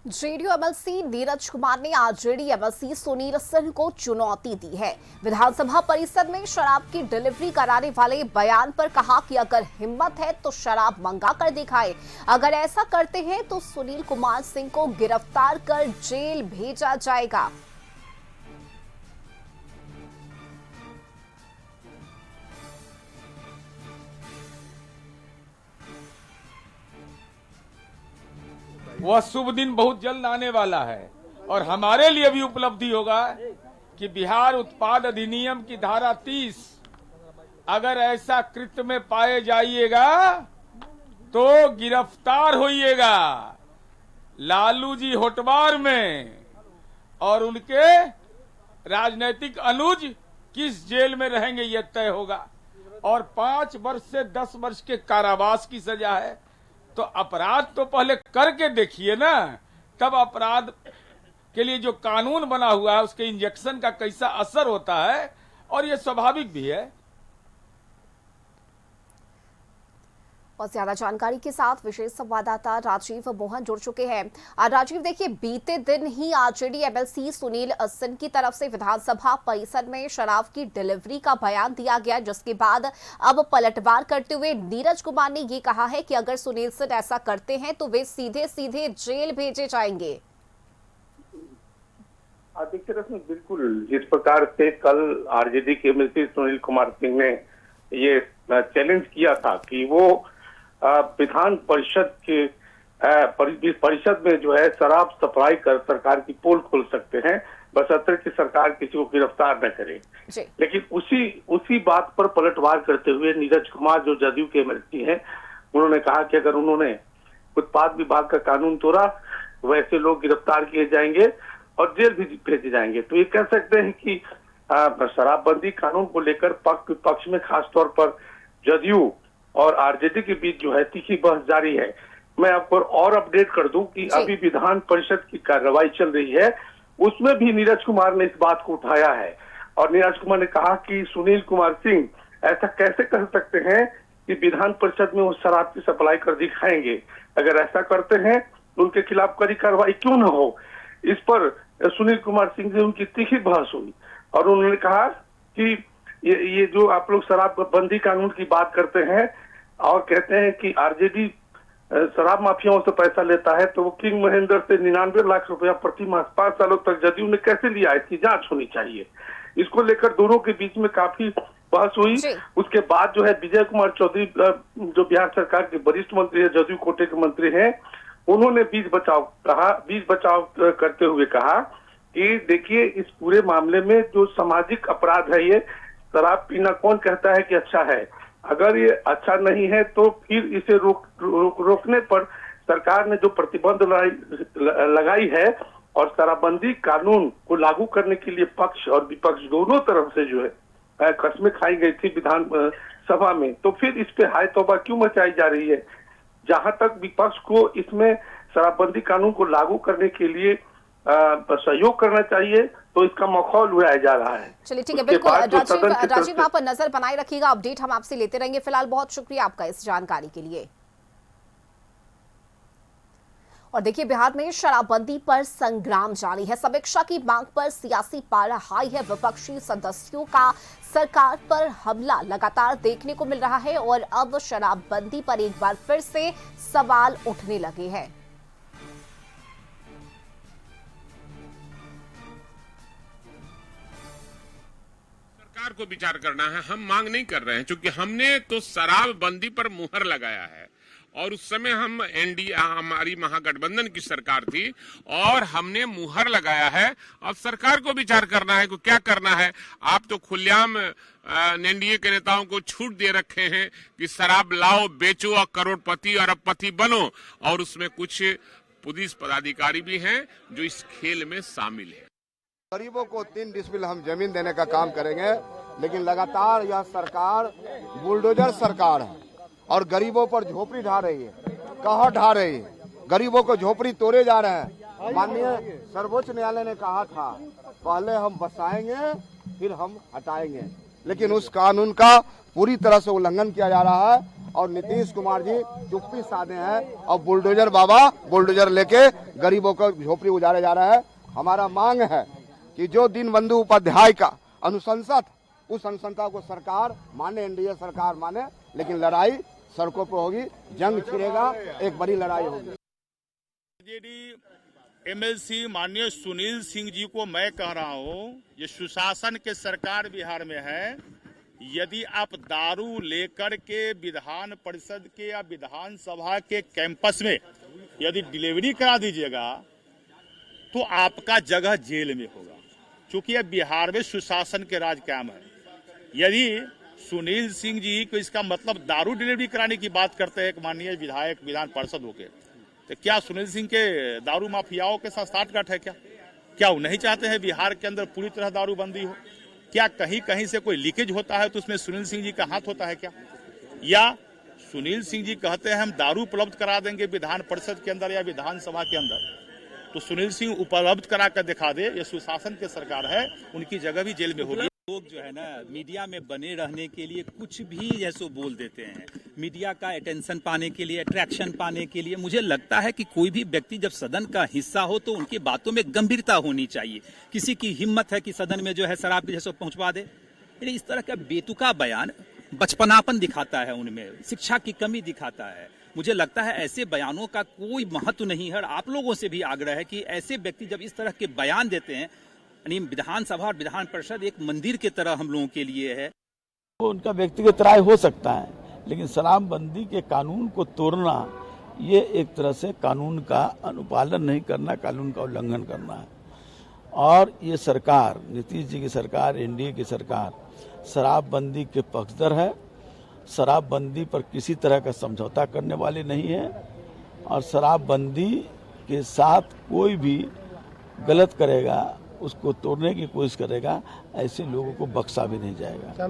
JDU MLC Neeraj Kumar ने RJD MLC Sunil Singh को चुनौती दी है। विधानसभा परिषद में शराब की डिलीवरी कराने वाले बयान पर कहा कि अगर हिम्मत है तो शराब मंगा कर दिखाए। अगर ऐसा करते हैं तो सुनील कुमार सिंह को गिरफ्तार कर जेल भेजा जाएगा। वह शुभ दिन बहुत जल्द आने वाला है और हमारे लिए भी उपलब्धि होगा कि बिहार उत्पाद अधिनियम की धारा 30 अगर ऐसा कृत्य में पाए जाइएगा तो गिरफ्तार होइएगा। लालू जी होटवार में और उनके राजनीतिक अनुज किस जेल में रहेंगे यह तय होगा और 5 वर्ष से 10 वर्ष के कारावास की सजा है। तो अपराध तो पहले करके देखिए ना, तब अपराध के लिए जो कानून बना हुआ है उसके इंजेक्शन का कैसा असर होता है और ये स्वाभाविक भी है। और ज्यादा जानकारी के साथ विशेष संवाददाता राजीव मोहन जुड़ चुके हैं। राजीव, देखिए, बीते दिन ही आरजेडी एमएलसी सुनील सिंह की तरफ से विधानसभा परिसर में शराब की डिलीवरी का बयान दिया गया, जिसके बाद अब पलटवार करते हुए नीरज कुमार ने ये कहा है कि अगर सुनील सिंह ऐसा करते हैं तो वे सीधे सीधे जेल भेजे जाएंगे। देखिए, बिल्कुल जिस प्रकार से कल आरजेडी के एमएलसी सुनील कुमार सिंह ने ये चैलेंज किया था कि वो विधान परिषद के परिषद में जो है शराब सप्लाई कर सरकार की पोल खोल सकते हैं, बशर्ते कि सरकार किसी को गिरफ्तार न करे। लेकिन उसी बात पर पलटवार करते हुए नीरज कुमार जो जदयू के एमएलसी हैं, उन्होंने कहा कि अगर उन्होंने उत्पाद विभाग का कानून तोड़ा वैसे लोग गिरफ्तार किए जाएंगे और जेल भी भेजे जाएंगे। तो ये कह सकते हैं कि शराबबंदी कानून को लेकर पक्ष विपक्ष में खासतौर पर जदयू और आरजेडी के बीच जो है तीखी बहस जारी है। मैं आपको और अपडेट कर दूं कि अभी विधान परिषद की कार्रवाई चल रही है, उसमें भी नीरज कुमार ने इस बात को उठाया है और नीरज कुमार ने कहा कि सुनील कुमार सिंह ऐसा कैसे कह सकते हैं कि विधान परिषद में वो शराब की सप्लाई कर दिखाएंगे। अगर ऐसा करते हैं तो उनके खिलाफ कड़ी कार्रवाई क्यों न हो। इस पर सुनील कुमार सिंह से उनकी तीखी बहस हुई और उन्होंने कहा कि ये जो आप लोग शराबबंदी कानून की बात करते हैं और कहते हैं कि आरजेडी शराब माफियाओं से पैसा लेता है, तो वो किंग महेंद्र से 99 लाख रुपया प्रति माह 5 सालों तक जदयू ने कैसे लिया, इसकी जांच होनी चाहिए। इसको लेकर दोनों के बीच में काफी बहस हुई। उसके बाद जो है विजय कुमार चौधरी जो बिहार सरकार के वरिष्ठ मंत्री है, जदयू कोटे के मंत्री हैं, उन्होंने बीच बचाव करते हुए कहा कि देखिए, इस पूरे मामले में जो सामाजिक अपराध है, ये शराब पीना कौन कहता है कि अच्छा है। अगर ये अच्छा नहीं है तो फिर इसे रोकने पर सरकार ने जो प्रतिबंध लगाई है और शराबबंदी कानून को लागू करने के लिए पक्ष और विपक्ष दोनों तरफ से जो है कस्में खाई गई थी विधान सभा में, तो फिर इस पे हाय तौबा क्यों मचाई जा रही है। जहां तक विपक्ष को इसमें शराबबंदी कानून को लागू करने के लिए सहयोग करना चाहिए, तो इसका मखौल उड़ाया जा रहा है। चलिए, ठीक है, बिल्कुल। राजीव, आप नजर बनाए रखिएगा, अपडेट हम आपसे लेते रहेंगे। फिलहाल बहुत शुक्रिया आपका इस जानकारी के लिए। और देखिए, बिहार में शराबबंदी पर संग्राम जारी है। समीक्षा की मांग पर सियासी पारा हाई है। विपक्षी सदस्यों का सरकार पर हमला लगातार देखने को मिल रहा है और अब शराबबंदी पर एक बार फिर से सवाल उठने लगे हैं। सरकार को विचार करना है, हम मांग नहीं कर रहे हैं, क्योंकि हमने तो शराबबंदी पर मुहर लगाया है और उस समय हम एनडीए, हमारी महागठबंधन की सरकार थी और हमने मुहर लगाया है। अब सरकार को विचार करना है कि क्या करना है। आप तो खुलेआम एनडीए के नेताओं को छूट दे रखे हैं कि शराब लाओ, बेचो और करोड़पति और अरबपति बनो, और उसमें कुछ पुलिस पदाधिकारी भी हैं जो इस खेल में शामिल है। गरीबों को 3 डिसमिल हम जमीन देने का काम करेंगे, लेकिन लगातार यह सरकार बुलडोजर सरकार है और गरीबों पर झोपड़ी ढा रही है, कहर ढा रही है। गरीबों को झोपड़ी तोड़े जा रहे हैं। माननीय सर्वोच्च न्यायालय ने कहा था पहले हम बसाएंगे फिर हम हटाएंगे, लेकिन उस कानून का पूरी तरह से उल्लंघन किया जा रहा है और नीतीश कुमार जी चुप्पी साधे हैं और बुलडोजर बाबा बुलडोजर लेके गरीबों को झोपड़ी उजाड़े जा रहा है। हमारा मांग है कि जो दीनबंधु उपाध्याय का अनुशंसा था, उस अनुशंसा को सरकार माने, एनडीए सरकार माने, लेकिन लड़ाई सड़कों पर होगी, जंग छिड़ेगा, एक बड़ी लड़ाई होगी। आरजेडी एमएलसी माननीय सुनील सिंह जी को मैं कह रहा हूं, ये सुशासन के सरकार बिहार में है। यदि आप दारू लेकर के विधान परिषद के या विधानसभा के कैंपस में यदि डिलीवरी करा दीजिएगा तो आपका जगह जेल में होगा, क्योंकि अब बिहार में सुशासन के राज कायम है। यदि सुनील सिंह जी को इसका मतलब दारू डिलीवरी कराने की बात करते हैं, एक माननीय विधायक विधान पार्षद होके, तो क्या सुनील सिंह के दारू माफियाओं के साथ साठगांठ है? क्या वो नहीं चाहते हैं बिहार के अंदर पूरी तरह दारूबंदी हो? क्या कहीं कहीं से कोई लीकेज होता है तो उसमें सुनील सिंह जी का हाथ होता है क्या? या सुनील सिंह जी कहते हैं हम दारू उपलब्ध करा देंगे विधान परिषद के अंदर या विधानसभा के अंदर, तो सुनील सिंह उपलब्ध करा कर दिखा दे, ये सुशासन की सरकार है, उनकी जगह भी जेल में होगी। लोग जो है ना मीडिया में बने रहने के लिए कुछ भी जैसो बोल देते हैं, मीडिया का अटेंशन पाने के लिए, अट्रैक्शन पाने के लिए। मुझे लगता है कि कोई भी व्यक्ति जब सदन का हिस्सा हो तो उनकी बातों में गंभीरता होनी चाहिए। किसी की हिम्मत है कि सदन में जो है शराब के जैसो पहुंचवा दे? इस तरह का बेतुका बयान बचपनापन दिखाता है, उनमें शिक्षा की कमी दिखाता है। मुझे लगता है ऐसे बयानों का कोई महत्व नहीं है। और आप लोगों से भी आग्रह है कि ऐसे व्यक्ति जब इस तरह के बयान देते हैं, यानी विधानसभा और विधान परिषद एक मंदिर की तरह हम लोगों के लिए है। वो उनका व्यक्तिगत राय हो सकता है, लेकिन शराबबंदी के कानून को तोड़ना ये एक तरह से कानून का अनुपालन नहीं करना, कानून का उल्लंघन करना है। और ये सरकार, नीतीश जी की सरकार, एनडीए की सरकार शराबबंदी के पक्षधर है, शराबबंदी पर किसी तरह का समझौता करने वाले नहीं है। और शराबबंदी के साथ कोई भी गलत करेगा, उसको तोड़ने की कोशिश करेगा, ऐसे लोगों को बख्शा भी नहीं जाएगा।